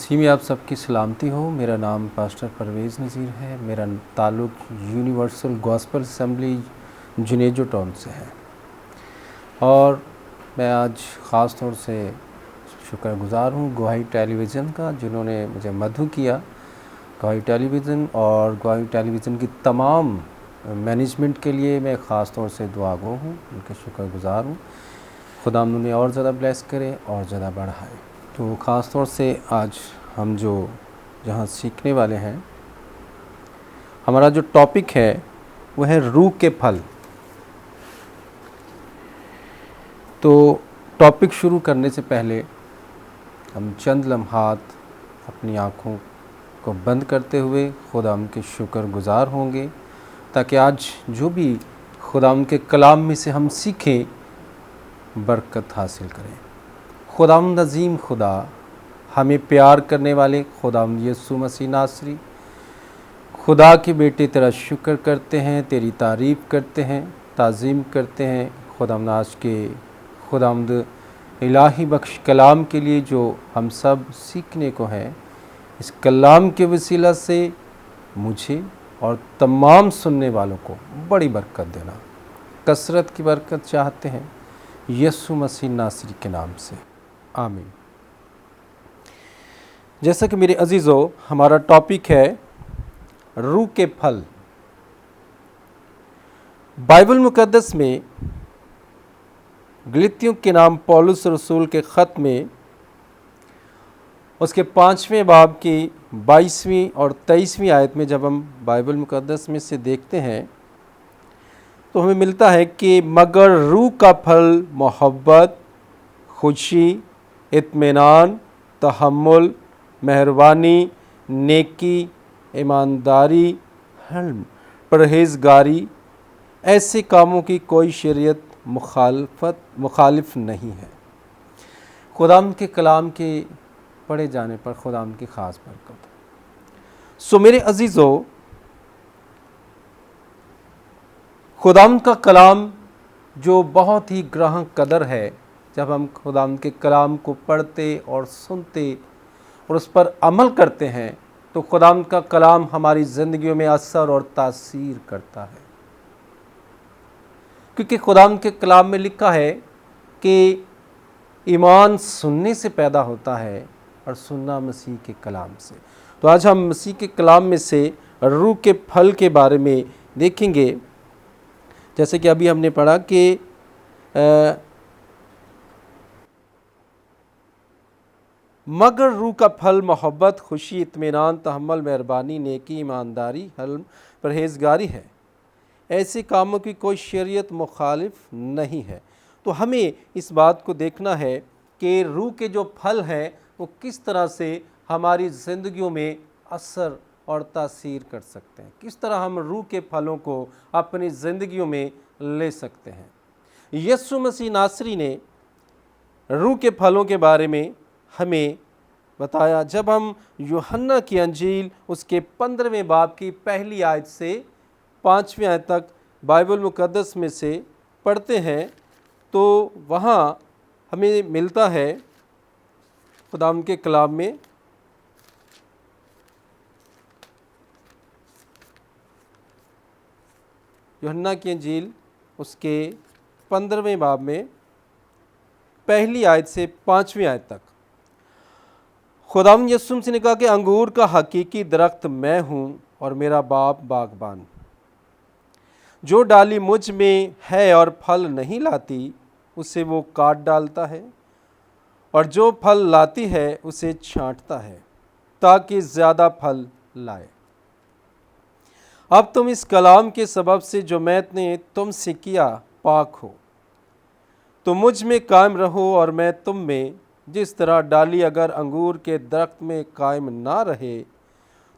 मसीह में आप सबकी सलामती हो। मेरा नाम पास्टर परवेज़ नज़ीर है। मेरा ताल्लुक़ universal gospel assembly Junejo town से है और मैं आज ख़ास तौर से शुक्रगुज़ार हूँ गवाही टेलीविज़न का, जिन्होंने मुझे मदद किया। गवाही टेलीविज़न और गवाही टेलीविज़न की तमाम मैनेजमेंट के लिए मैं ख़ास तौर से दुआगो हूँ, उनके शुक्रगुज़ार हूँ। खुदा उन्हें और ज़्यादा ब्लेस करे और ज़्यादा बढ़ाए। तो ख़ास तौर से आज हम जो जहाँ सीखने वाले हैं, हमारा जो टॉपिक है वह है रूह के फल। तो टॉपिक शुरू करने से पहले हम चंद लम्हात अपनी आँखों को बंद करते हुए खुदा के शुक्रगुज़ार होंगे, ताकि आज जो भी खुदा के कलाम में से हम सीखें बरकत हासिल करें। खुदा नज़ीम खुदा, हमें प्यार करने वाले खुदा यीशु मसीह नासरी, खुदा के बेटे तेरा शुक्र करते हैं, तेरी तारीफ़ करते हैं, ताज़ीम करते हैं। खुदा आज के खुदामद इलाही बख्श कलाम के लिए जो हम सब सीखने को है, इस कलाम के वसीला से मुझे और तमाम सुनने वालों को बड़ी बरकत देना। कसरत की बरकत चाहते हैं यीशु मसीह नासरी के नाम से, आमीन। जैसा कि मेरे अजीज़ों, हमारा टॉपिक है रूह के फल। बाइबल मुकद्दस में गलातियों के नाम पौलुस रसूल के ख़त में उसके 5वें बाब की 22वीं और 23वीं आयत में जब हम बाइबल मुकद्दस में से देखते हैं तो हमें मिलता है कि मगर रूह का फल मोहब्बत, खुशी, इत्मीनान, तहम्मुल, मेहरबानी, नेकी, ईमानदारी, हल्म, परहेज़गारी, ऐसे कामों की कोई शरीयत मुखालिफ नहीं है। खुदाम के कलाम के पढ़े जाने पर खुदाम की ख़ास बरकत। सो मेरे अजीज़ों, खुदाम का कलाम जो बहुत ही ग्रहण कदर है, जब हम खुदाम के कलाम को पढ़ते और सुनते और उस पर अमल करते हैं तो खुदाम का कलाम हमारी ज़िंदगियों में असर और तासीर करता है। क्योंकि खुदाम के कलाम में लिखा है कि ईमान सुनने से पैदा होता है और सुनना मसीह के कलाम से। तो आज हम मसीह के कलाम में से रूह के फल के बारे में देखेंगे। जैसे कि अभी हमने पढ़ा कि मगर रूह का फल मोहब्बत, खुशी, इत्मीनान, तहम्मुल, मेहरबानी, नेकी, ईमानदारी, हल्म, परहेज़गारी है। ऐसे कामों की कोई शरीयत मुखालिफ नहीं है। तो हमें इस बात को देखना है कि रूह के जो फल हैं वो किस तरह से हमारी ज़िंदगियों में असर और तासीर कर सकते हैं, किस तरह हम रूह के फलों को अपनी ज़िंदगियों में ले सकते हैं। यीशु मसीह नासरी ने रूह के फलों के बारे में हमें बताया जब हम यूहन्ना की अंजील उसके 15वें बाब की पहली आयत से 5वीं आयत तक बाइबल मुकद्दस में से पढ़ते हैं तो वहाँ हमें मिलता है खुदाम के कलाम में यूहन्ना की अंजील उसके 15वें बाब में पहली आयत से 5वीं आयत तक खुदावंद यीशु मसीह ने कहा कि अंगूर का हकीकी दरख्त मैं हूँ और मेरा बाप बागबान। जो डाली मुझ में है और फल नहीं लाती उसे वो काट डालता है, और जो फल लाती है उसे छांटता है ताकि ज़्यादा फल लाए। अब तुम इस कलाम के सबब से जो मैंने तुमसे किया पाक हो, तो मुझ में कायम रहो और मैं तुम में। जिस तरह डाली अगर अंगूर के दरख्त में कायम ना रहे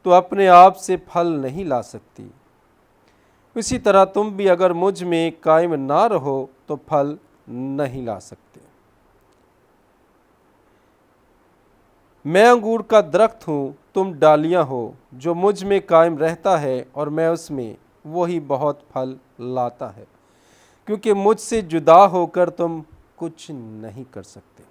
तो अपने आप से फल नहीं ला सकती, इसी तरह तुम भी अगर मुझ में कायम ना रहो तो फल नहीं ला सकते। मैं अंगूर का दरख्त हूँ, तुम डालियाँ हो। जो मुझ में कायम रहता है और मैं उसमें, वही बहुत फल लाता है, क्योंकि मुझसे जुदा होकर तुम कुछ नहीं कर सकते।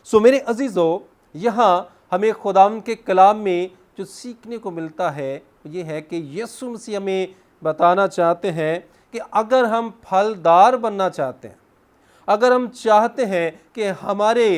सो मेरे अजीज़ों, यहाँ हमें खुदावंद के कलाम में जो सीखने को मिलता है ये है कि यीशु मसीह हमें बताना चाहते हैं कि अगर हम फलदार बनना चाहते हैं, अगर हम चाहते हैं कि हमारे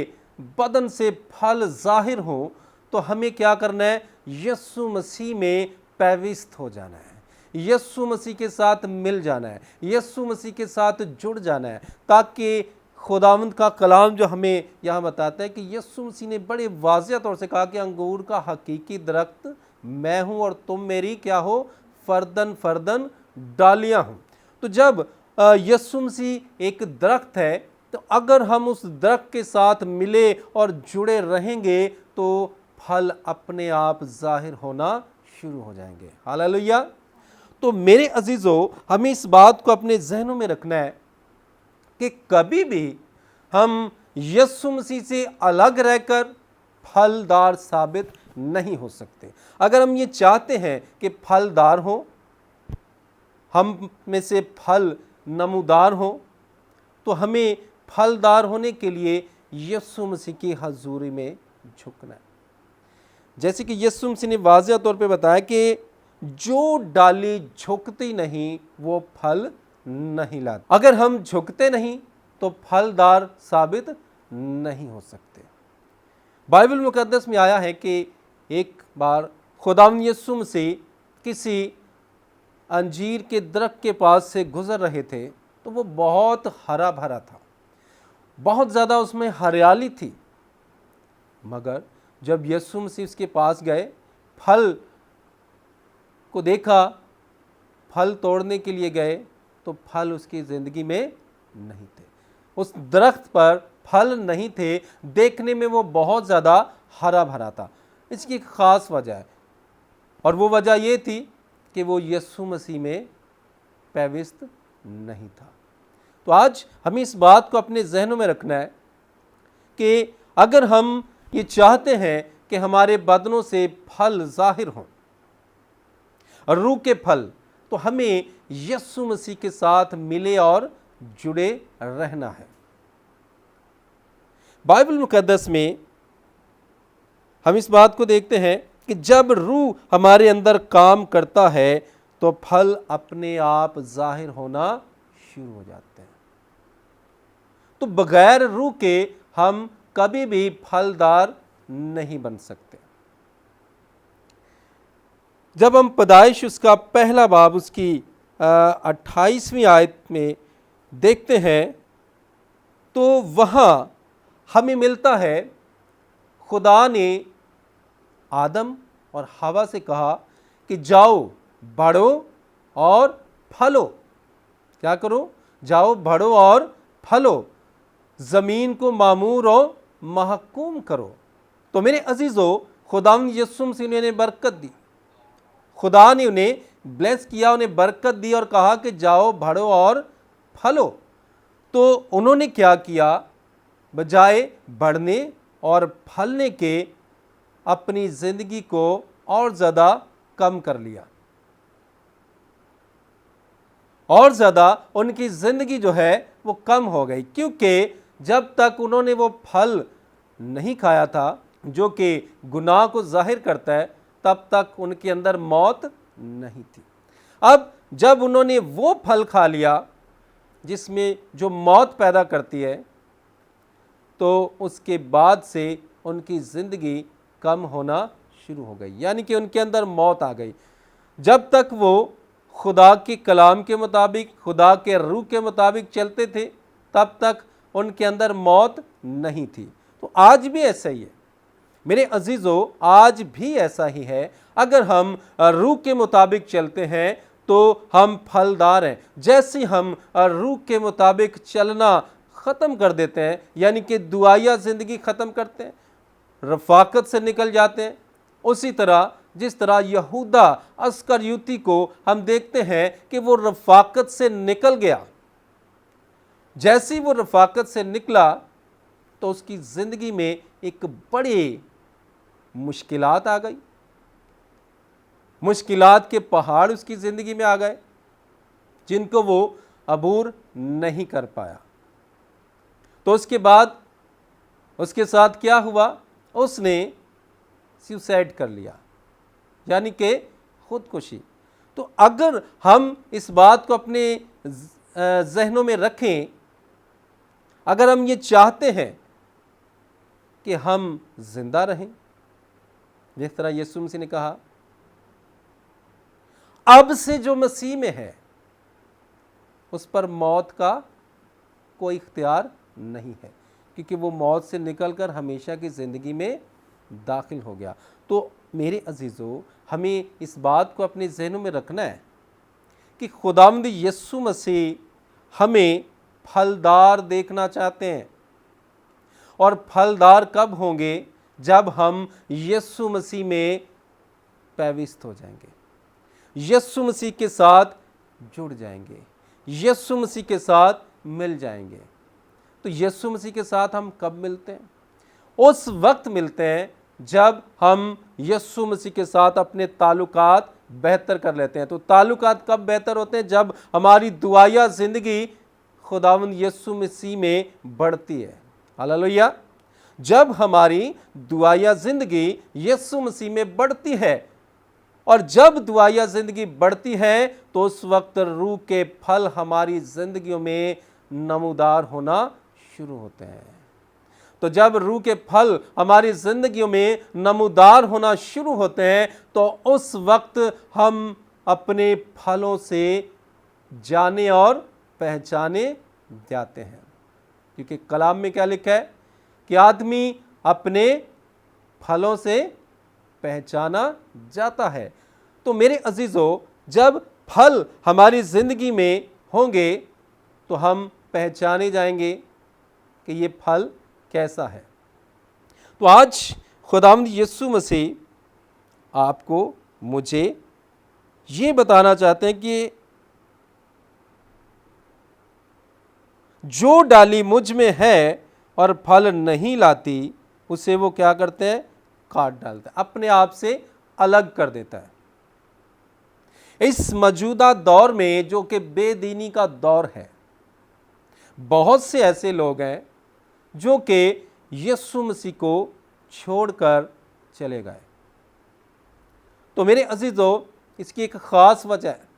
बदन से फल जाहिर हो, तो हमें क्या करना है? यीशु मसीह में पैविस्त हो जाना है, यीशु मसीह के साथ मिल जाना है, यीशु मसीह के साथ जुड़ जाना है, ताकि खुदावंद का कलाम जो हमें यहाँ बताता है कि यीशु मसीह ने बड़े वाज़िह तौर से कहा कि अंगूर का हकीकी दरख्त मैं हूँ और तुम मेरी क्या हो? फर्दन फर्दन डालियाँ हूँ। तो जब यीशु मसीह एक दरख्त है, तो अगर हम उस दरख्त के साथ मिले और जुड़े रहेंगे तो फल अपने आप जाहिर होना शुरू हो जाएंगे। हालेलुया। तो मेरे अजीजों, हमें इस बात को अपने जहनों में रखना है कि कभी भी हम यीशु मसीह से अलग रहकर फलदार साबित नहीं हो सकते। अगर हम ये चाहते हैं कि फलदार हो, हम में से फल नमूदार हो, तो हमें फलदार होने के लिए यीशु मसीह की हजूरी में झुकना है। जैसे कि यीशु मसीह ने वाज़िह तौर पे बताया कि जो डाली झुकती नहीं वो फल नहीं लाती। अगर हम झुकते नहीं तो फलदार साबित नहीं हो सकते। बाइबल मुकद्दस में आया है कि एक बार खुदावंद यीशु मसीह किसी अंजीर के दरख्त के पास से गुजर रहे थे, तो वो बहुत हरा भरा था, बहुत ज़्यादा उसमें हरियाली थी। मगर जब यीशु मसीह उसके पास गए, फल को देखा, फल तोड़ने के लिए गए, तो फल उसकी ज़िंदगी में नहीं थे। उस दरख्त पर फल नहीं थे, देखने में वो बहुत ज़्यादा हरा भरा था। इसकी एक ख़ास वजह है, और वो वजह ये थी कि वो यीशु मसीह में पैविस्त नहीं था। तो आज हमें इस बात को अपने जहनों में रखना है कि अगर हम ये चाहते हैं कि हमारे बदनों से फल जाहिर हों, रूह के फल, तो हमें यीशु मसीह के साथ मिले और जुड़े रहना है। बाइबल मुकद्दस में हम इस बात को देखते हैं कि जब रूह हमारे अंदर काम करता है तो फल अपने आप जाहिर होना शुरू हो जाते हैं। तो बगैर रूह के हम कभी भी फलदार नहीं बन सकते। जब हम पैदाइश उसका पहला बाब उसकी 28वीं आयत में देखते हैं, तो वहाँ हमें मिलता है खुदा ने आदम और हवा से कहा कि जाओ बढ़ो और फलो। क्या करो? जाओ बढ़ो और फलो, ज़मीन को मामूर और महकूम करो। तो मेरे अजीज़ों, खुदावंद यीशु मसीह ने उन्हें बरकत दी, खुदा ने उन्हें ब्लेस किया, उन्हें बरकत दी और कहा कि जाओ बढ़ो और फलो। तो उन्होंने क्या किया? बजाय बढ़ने और फलने के अपनी ज़िंदगी को और ज़्यादा कम कर लिया, और ज़्यादा उनकी ज़िंदगी जो है वो कम हो गई, क्योंकि जब तक उन्होंने वो फल नहीं खाया था जो कि गुनाह को जाहिर करता है, तब तक उनके अंदर मौत नहीं थी। अब जब उन्होंने वो फल खा लिया जिसमें जो मौत पैदा करती है, तो उसके बाद से उनकी ज़िंदगी कम होना शुरू हो गई, यानी कि उनके अंदर मौत आ गई। जब तक वो खुदा के कलाम के मुताबिक, खुदा के रूह के मुताबिक चलते थे, तब तक उनके अंदर मौत नहीं थी। तो आज भी ऐसा ही है मेरे अजीज़ों, आज भी ऐसा ही है। अगर हम रूह के मुताबिक चलते हैं तो हम फलदार हैं। जैसे हम रूह के मुताबिक चलना ख़त्म कर देते हैं, यानी कि दुआया ज़िंदगी ख़त्म करते हैं, रफ़ाकत से निकल जाते हैं, उसी तरह जिस तरह यहूदा अस्करियोती को हम देखते हैं कि वो रफ़ाकत से निकल गया, जैसे ही वो रफ़ाकत से निकला तो उसकी ज़िंदगी में एक बड़ी मुश्किलात आ गई, मुश्किलात के पहाड़ उसकी ज़िंदगी में आ गए जिनको वो अबूर नहीं कर पाया। तो उसके बाद उसके साथ क्या हुआ? उसने सुसाइड कर लिया, यानी कि खुदकुशी। तो अगर हम इस बात को अपने जहनों में रखें, अगर हम ये चाहते हैं कि हम जिंदा रहें, जिस तरह यीशु मसीह ने कहा, अब से जो मसीह में है उस पर मौत का कोई इख्तियार नहीं है, क्योंकि वो मौत से निकलकर हमेशा की ज़िंदगी में दाखिल हो गया। तो मेरे अजीज़ों, हमें इस बात को अपने जहनों में रखना है कि खुदावंद यीशु मसीह हमें फलदार देखना चाहते हैं। और फलदार कब होंगे? जब हम यीशु मसीह में प्रविष्ट हो जाएंगे, यीशु मसीह के साथ जुड़ जाएंगे, यीशु मसीह के साथ मिल जाएंगे। तो यीशु मसीह के साथ हम कब मिलते हैं? उस वक्त मिलते हैं जब हम यीशु मसीह के साथ अपने ताल्लुकात बेहतर कर लेते हैं। तो ताल्लुकात कब बेहतर होते हैं? जब हमारी दुआया ज़िंदगी खुदावंद यीशु मसीह में बढ़ती है। हालेलुया। जब हमारी दुआया ज़िंदगी यीशु मसीह में बढ़ती है, और जब दुआया ज़िंदगी बढ़ती है तो उस वक्त रूह के फल हमारी ज़िंदगियों में नमूदार होना शुरू होते हैं। तो जब रूह के फल हमारी ज़िंदगियों में नमूदार होना शुरू होते हैं तो उस वक्त हम अपने फलों से जाने और पहचाने जाते हैं। क्योंकि कलाम में क्या लिखा है कि आदमी अपने फलों से पहचाना जाता है। तो मेरे अजीज़ों, जब फल हमारी ज़िंदगी में होंगे तो हम पहचाने जाएंगे कि ये फल कैसा है। तो आज खुदावंद यीशु मसीह आपको मुझे ये बताना चाहते हैं कि जो डाली मुझ में है और फल नहीं लाती, उसे वो क्या करते हैं? काट डालते हैं, अपने आप से अलग कर देता है। इस मौजूदा दौर में, जो कि बेदीनी का दौर है, बहुत से ऐसे लोग हैं जो कि यीशु मसीह को छोड़कर चले गए। तो मेरे अजीज़ों, इसकी एक ख़ास वजह है।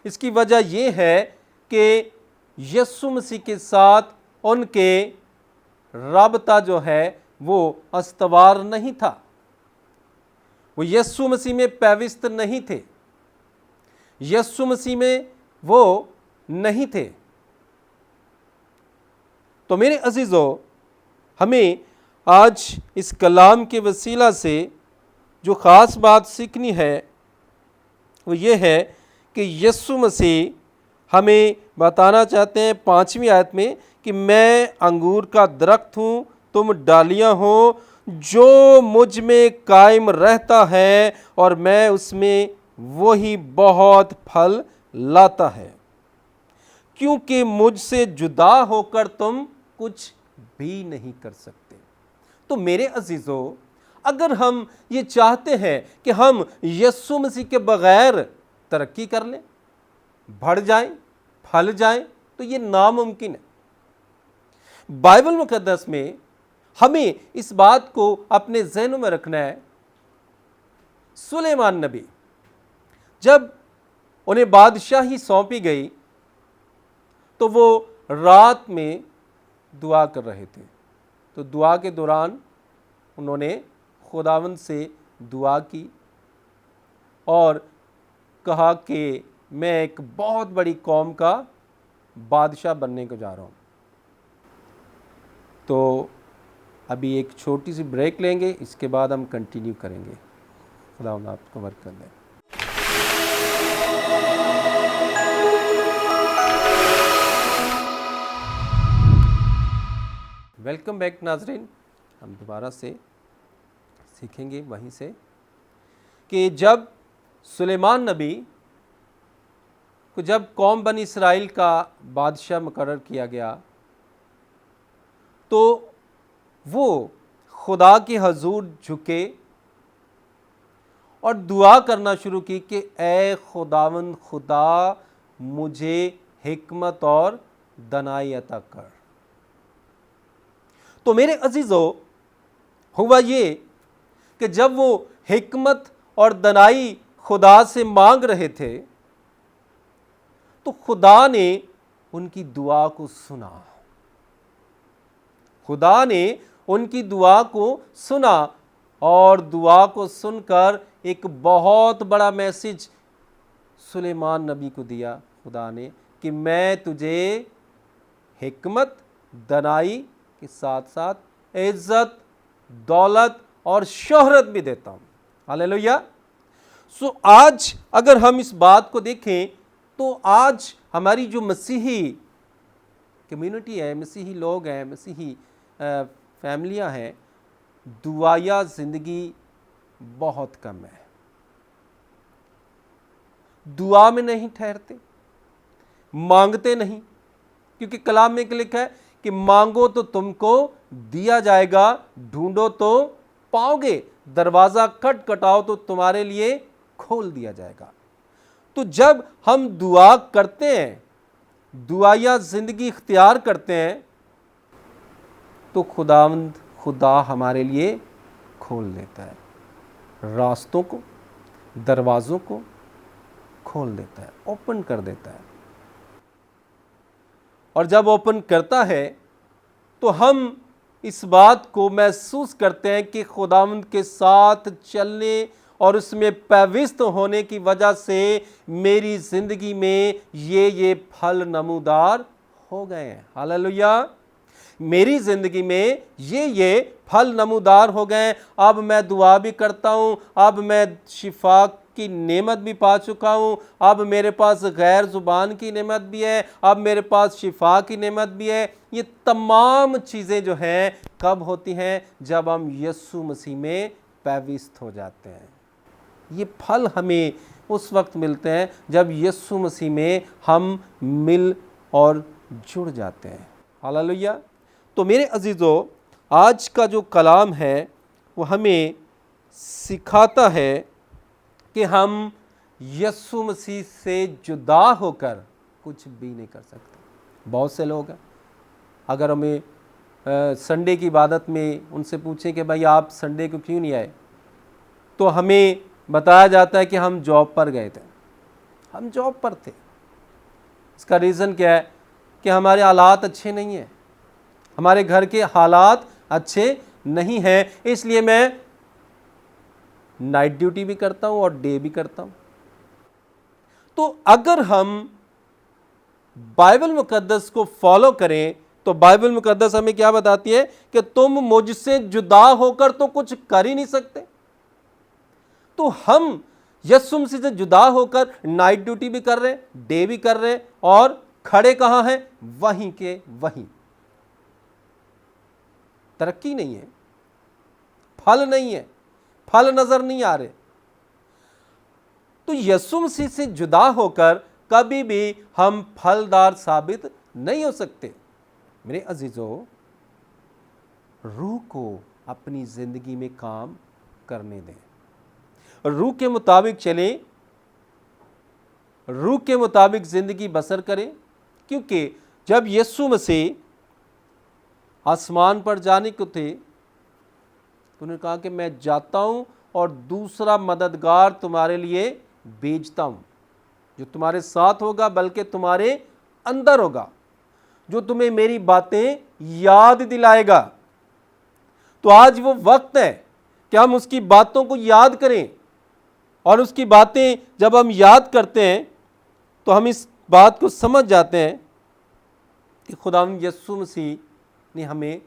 इसकी वजह यह है कि यीशु मसीह के साथ उनके राबता जो है वो अस्तवार नहीं था। वो यीशु मसीह में प्रविष्ट नहीं थे, यीशु मसीह में वो नहीं थे। तो मेरे अजीज़ों, हमें आज इस कलाम के वसीला से जो ख़ास बात सीखनी है वो ये है कि यीशु मसीह हमें बताना चाहते हैं 5वीं आयत में कि मैं अंगूर का दरख्त हूँ, तुम डालियाँ हो। जो मुझ में कायम रहता है और मैं उसमें, वही बहुत फल लाता है, क्योंकि मुझसे जुदा होकर तुम कुछ भी नहीं कर सकते। तो मेरे अजीज़ों, अगर हम ये चाहते हैं कि हम यीशु मसीह के बगैर तरक्की कर लें, बढ़ जाएं, फल जाएं, तो ये नामुमकिन है। बाइबल मुकद्दस में हमें इस बात को अपने ज़हनों में रखना है। सुलेमान नबी, जब उन्हें बादशाही सौंपी गई तो वो रात में दुआ कर रहे थे। तो दुआ के दौरान उन्होंने खुदावंद से दुआ की और कहा कि मैं एक बहुत बड़ी कौम का बादशाह बनने को जा रहा हूँ। तो अभी एक छोटी सी ब्रेक लेंगे, इसके बाद हम कंटिन्यू करेंगे। खुदावंद आपको बरकत कर दे। वेलकम बैक नाजरीन। हम दोबारा से सीखेंगे वहीं से कि जब सुलेमान नबी को जब कौम बनी इसराइल का बादशाह मुकर्रर किया गया तो वो खुदा के हजूर झुके और दुआ करना शुरू की कि ए खुदावंद खुदा, मुझे हिकमत और दनाई अता कर। तो मेरे अजीज़ों, हुआ ये कि जब वो हिकमत और दनाई खुदा से मांग रहे थे तो खुदा ने उनकी दुआ को सुना। खुदा ने उनकी दुआ को सुना और दुआ को सुनकर एक बहुत बड़ा मैसेज सुलेमान नबी को दिया खुदा ने कि मैं तुझे हिकमत, दनाई के साथ साथ इज्जत, दौलत और शोहरत भी देता हूं। हालेलुया। सो आज अगर हम इस बात को देखें तो आज हमारी जो मसीही कम्युनिटी है, मसीही लोग हैं, मसीही फैमिलियां हैं, दुआया ज़िंदगी बहुत कम है। दुआ में नहीं ठहरते, मांगते नहीं, क्योंकि कलाम में लिखा है कि मांगो तो तुमको दिया जाएगा, ढूंढो तो पाओगे, दरवाज़ा खटखटाओ तो तुम्हारे लिए खोल दिया जाएगा। तो जब हम दुआ करते हैं, दुआया ज़िंदगी इख्तियार करते हैं, तो खुदा हमारे लिए खोल देता है, रास्तों को, दरवाज़ों को खोल देता है, ओपन कर देता है। और जब ओपन करता है तो हम इस बात को महसूस करते हैं कि खुदावंद के साथ चलने और उसमें प्रविष्ट होने की वजह से मेरी ज़िंदगी में ये फल नमूदार हो गए हैं। हालेलुया। मेरी ज़िंदगी में ये फल नमूदार हो गए। अब मैं दुआ भी करता हूँ, अब मैं शिफा की नेमत भी पा चुका हूँ, अब मेरे पास गैर ज़ुबान की नेमत भी है, अब मेरे पास शिफा की नेमत भी है। ये तमाम चीज़ें जो हैं कब होती हैं? जब हम यीशु मसीह में प्रविष्ट हो जाते हैं। ये फल हमें उस वक्त मिलते हैं जब यीशु मसीह में हम मिल और जुड़ जाते हैं। हालेलुया। तो मेरे अजीज़ों, आज का जो कलाम है वो हमें सिखाता है कि हम यीशु मसीह से जुदा होकर कुछ भी नहीं कर सकते। बहुत से लोग हैं, अगर हमें संडे की इबादत में उनसे पूछें कि भाई आप संडे को क्यों नहीं आए, तो हमें बताया जाता है कि हम जॉब पर गए थे। हम जॉब पर थे। इसका रीज़न क्या है? कि हमारे हालात अच्छे नहीं हैं, हमारे घर के हालात अच्छे नहीं हैं, इसलिए मैं नाइट ड्यूटी भी करता हूं और डे भी करता हूं। तो अगर हम बाइबल मुकद्दस को फॉलो करें तो बाइबल मुकद्दस हमें क्या बताती है कि तुम मुझसे जुदा होकर तो कुछ कर ही नहीं सकते। तो हम यीशु मसीह से जुदा होकर नाइट ड्यूटी भी कर रहे हैं, डे भी कर रहे हैं, और खड़े कहां हैं? वहीं के वहीं। तरक्की नहीं है, फल नहीं है, फल नजर नहीं आ रहे। तो यीशु मसीह से जुदा होकर कभी भी हम फलदार साबित नहीं हो सकते। मेरे अजीजों, रूह को अपनी जिंदगी में काम करने दें, रूह के मुताबिक चलें, रूह के मुताबिक जिंदगी बसर करें। क्योंकि जब यीशु मसीह आसमान पर जाने को थे तो उन्होंने कहा कि मैं जाता हूं और दूसरा मददगार तुम्हारे लिए भेजता हूं, जो तुम्हारे साथ होगा बल्कि तुम्हारे अंदर होगा, जो तुम्हें मेरी बातें याद दिलाएगा। तो आज वो वक्त है कि हम उसकी बातों को याद करें, और उसकी बातें जब हम याद करते हैं तो हम इस बात को समझ जाते हैं कि खुदावंद यीशु मसीह ने हमें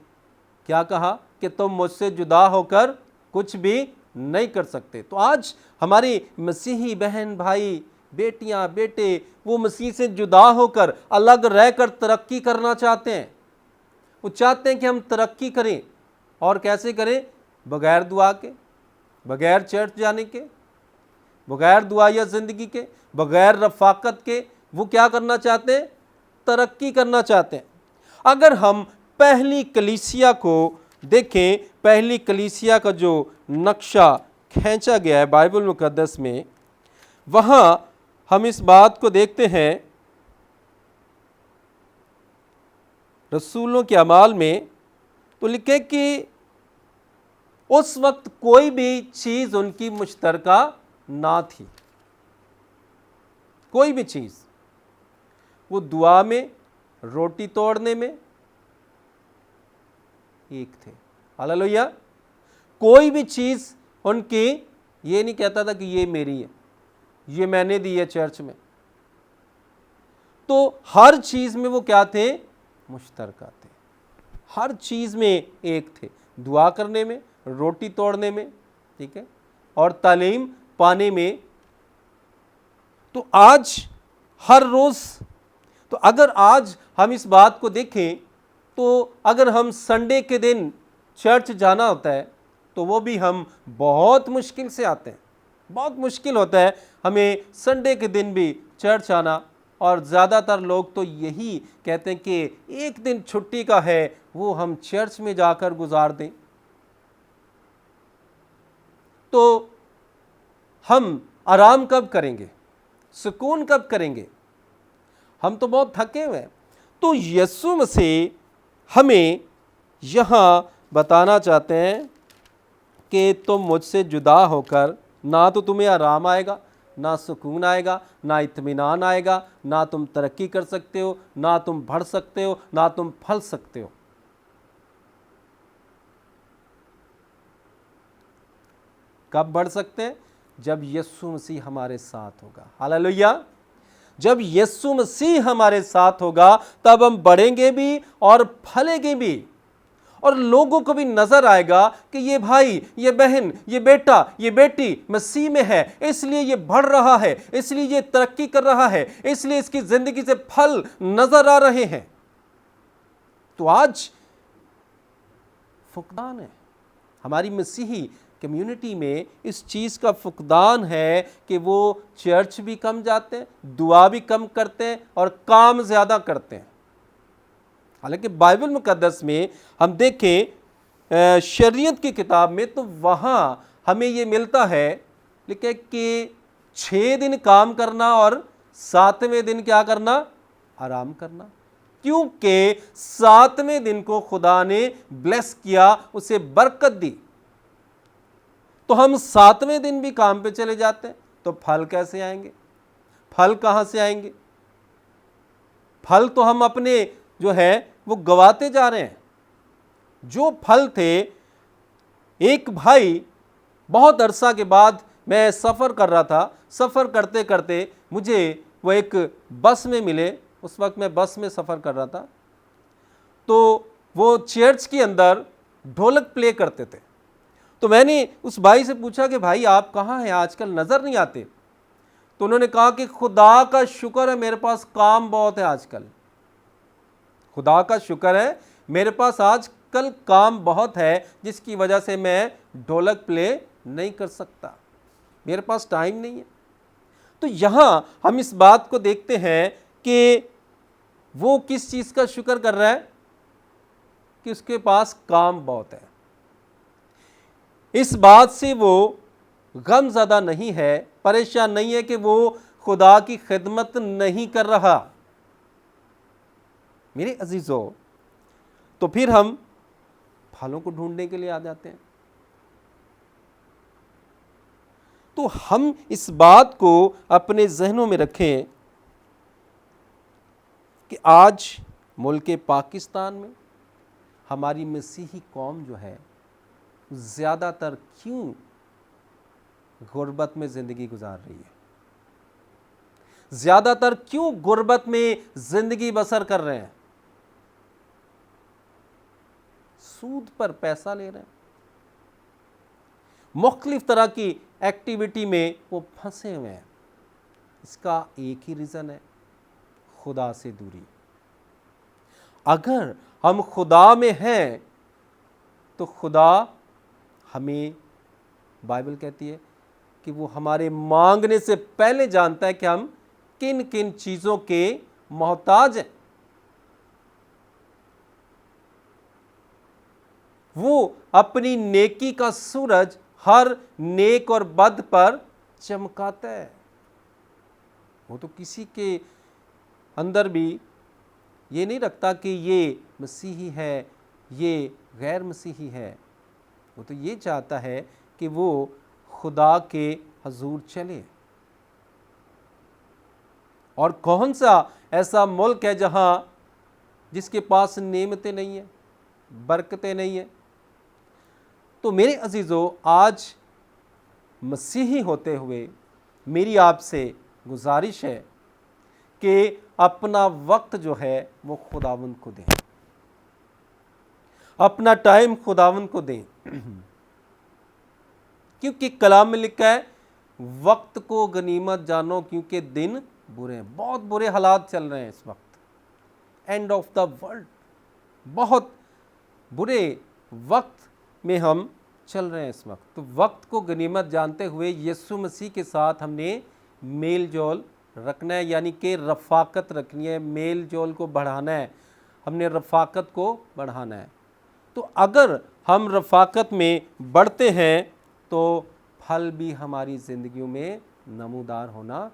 क्या कहा कि तुम मुझसे जुदा होकर कुछ भी नहीं कर सकते। तो आज हमारे मसीही बहन भाई, बेटियां, बेटे, वो मसीह से जुदा होकर अलग रहकर तरक्की करना चाहते हैं। वो चाहते हैं कि हम तरक्की करें, और कैसे करें? बगैर दुआ के, बगैर चर्च जाने के, बगैर दुआया ज़िंदगी के, बगैर रफ़ाकत के। वो क्या करना चाहते हैं? तरक्की करना चाहते हैं। अगर हम पहली कलीसिया को देखें, पहली कलीसिया का जो नक्शा खींचा गया है बाइबल मुकद्दस में, वहाँ हम इस बात को देखते हैं रसूलों के अमाल में, तो लिखे कि उस वक्त कोई भी चीज उनकी मुश्तरका ना थी, कोई भी चीज। वो दुआ में, रोटी तोड़ने में एक थे। हालेलुया। कोई भी चीज उनकी ये नहीं कहता था कि ये मेरी है, ये मैंने दी है चर्च में। तो हर चीज में वो क्या थे? मुश्तरका थे। हर चीज में एक थे, दुआ करने में, रोटी तोड़ने में, ठीक है, और तालीम पाने में। तो आज हर रोज, तो अगर आज हम इस बात को देखें तो अगर हम संडे के दिन चर्च जाना होता है तो वो भी हम बहुत मुश्किल से आते हैं। बहुत मुश्किल होता है हमें संडे के दिन भी चर्च आना, और ज़्यादातर लोग तो यही कहते हैं कि एक दिन छुट्टी का है वो हम चर्च में जाकर गुजार दें। तो हम आराम कब करेंगे? सुकून कब करेंगे? हम तो बहुत थके हुए हैं। तो यीशु मसीह हमें यहाँ बताना चाहते हैं कि तुम मुझसे जुदा होकर ना तो तुम्हें आराम आएगा, ना सुकून आएगा, ना इत्मीनान आएगा, ना तुम तरक्की कर सकते हो, ना तुम बढ़ सकते हो, ना तुम फल सकते हो। कब बढ़ सकते हैं? जब यीशु मसीह हमारे साथ होगा। हालेलुया। जब यीशु मसीह हमारे साथ होगा तब हम बढ़ेंगे भी और फलेंगे भी, और लोगों को भी नजर आएगा कि ये भाई, ये बहन, ये बेटा, ये बेटी मसीह में है, इसलिए ये बढ़ रहा है, इसलिए ये तरक्की कर रहा है, इसलिए इसकी जिंदगी से फल नजर आ रहे हैं। तो आज फुकदान है हमारी मसीही कम्युनिटी में, इस चीज़ का फुकदान है कि वो चर्च भी कम जाते हैं, दुआ भी कम करते हैं और काम ज़्यादा करते हैं। हालांकि बाइबल मुकद्दस में हम देखें शरीयत की किताब में तो वहाँ हमें ये मिलता है लिखे कि 6 दिन काम करना और 7वें दिन क्या करना? आराम करना। क्योंकि 7वें दिन को खुदा ने ब्लेस किया, उसे बरकत दी। तो हम 7वें दिन भी काम पे चले जाते हैं तो फल कैसे आएंगे? फल कहाँ से आएंगे? फल तो हम अपने जो है वो गवाते जा रहे हैं। जो फल थे, एक भाई बहुत अरसा के बाद, मैं सफ़र कर रहा था, सफ़र करते करते मुझे वो एक बस में मिले। उस वक्त मैं बस में सफ़र कर रहा था, तो वो चर्च के अंदर ढोलक प्ले करते थे। तो मैंने उस भाई से पूछा कि भाई आप कहाँ हैं, आजकल नज़र नहीं आते। तो उन्होंने कहा कि खुदा का शुक्र है मेरे पास काम बहुत है आजकल। खुदा का शुक्र है मेरे पास आजकल काम बहुत है, जिसकी वजह से मैं ढोलक प्ले नहीं कर सकता, मेरे पास टाइम नहीं है। तो यहाँ हम इस बात को देखते हैं कि वो किस चीज़ का शुक्र कर रहा है? कि उसके पास काम बहुत है। इस बात से वो गमज़दा नहीं है, परेशान नहीं है कि वो खुदा की खिदमत नहीं कर रहा। मेरे अजीज़ों, तो फिर हम फलों को ढूंढने के लिए आ जाते हैं। तो हम इस बात को अपने जहनों में रखें कि आज मुल्क पाकिस्तान में हमारी मसीही कौम जो है ज़्यादातर क्यों गुर्बत में ज़िंदगी गुजार रही है? ज़्यादातर क्यों गुर्बत में ज़िंदगी बसर कर रहे हैं? सूद पर पैसा ले रहे हैं, मुख्तलिफ तरह की एक्टिविटी में वो फंसे हुए हैं। इसका एक ही रीज़न है, खुदा से दूरी। अगर हम खुदा में हैं तो खुदा हमें, बाइबल कहती है कि वो हमारे मांगने से पहले जानता है कि हम किन किन चीज़ों के मोहताज हैं। वो अपनी नेकी का सूरज हर नेक और बद पर चमकाता है। वो तो किसी के अंदर भी ये नहीं रखता कि ये मसीही है, ये गैर मसीही है। वो तो ये चाहता है कि वो खुदा के हजूर चले। और कौन सा ऐसा मुल्क है जहां जिसके पास नेमतें नहीं है, बरकतें नहीं है? तो मेरे अजीज़ों, आज मसीही होते हुए मेरी आपसे गुजारिश है कि अपना वक्त जो है वो खुदावंद को दें, अपना टाइम खुदावंद को दें। क्योंकि कलाम में लिखा है, वक्त को गनीमत जानो क्योंकि दिन बुरे हैं। बहुत बुरे हालात चल रहे हैं इस वक्त, एंड ऑफ द वर्ल्ड, बहुत बुरे वक्त में हम चल रहे हैं इस वक्त। तो वक्त को गनीमत जानते हुए यीशु मसीह के साथ हमने मेल जोल रखना है, यानी कि रफ़ाकत रखनी है, मेल जोल को बढ़ाना है, हमने रफ़ाकत को बढ़ाना है। तो अगर हम रफ़ाकत में बढ़ते हैं तो फल भी हमारी ज़िंदगियों में नमूदार होना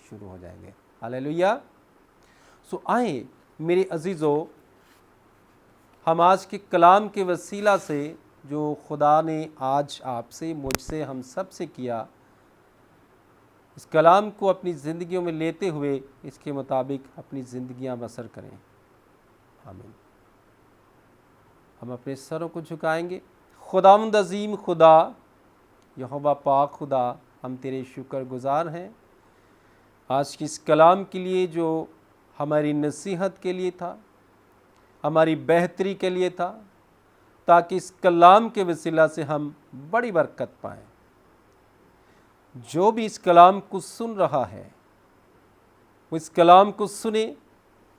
शुरू हो जाएंगे। हालेलुया। सो आए मेरे अजीज़ों, हम आज के कलाम के वसीला से जो खुदा ने आज आपसे, मुझसे, हम सब से किया, इस कलाम को अपनी ज़िंदगियों में लेते हुए इसके मुताबिक अपनी ज़िंदगियां बसर करें। आमीन। हम अपने सरों को झुकाएंगे। खुदावंद अज़ीम खुदा, यहोवा पाक खुदा, हम तेरे शुक्रगुज़ार हैं आज की इस कलाम के लिए जो हमारी नसीहत के लिए था, हमारी बेहतरी के लिए था, ताकि इस कलाम के वसीला से हम बड़ी बरकत पाएँ। जो भी इस कलाम को सुन रहा है वो इस कलाम को सुने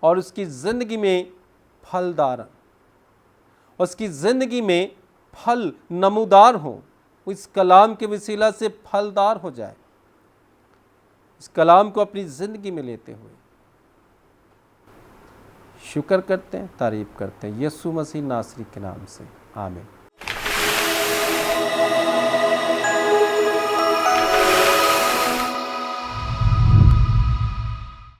और उसकी ज़िंदगी में फलदार, उसकी ज़िंदगी में फल नमूदार हो, वो इस कलाम के वसीला से फलदार हो जाए। इस कलाम को अपनी ज़िंदगी में लेते हुए शुक्र करते हैं, तारीफ़ करते हैं यीशु मसीह नासरी के नाम से। आमीन।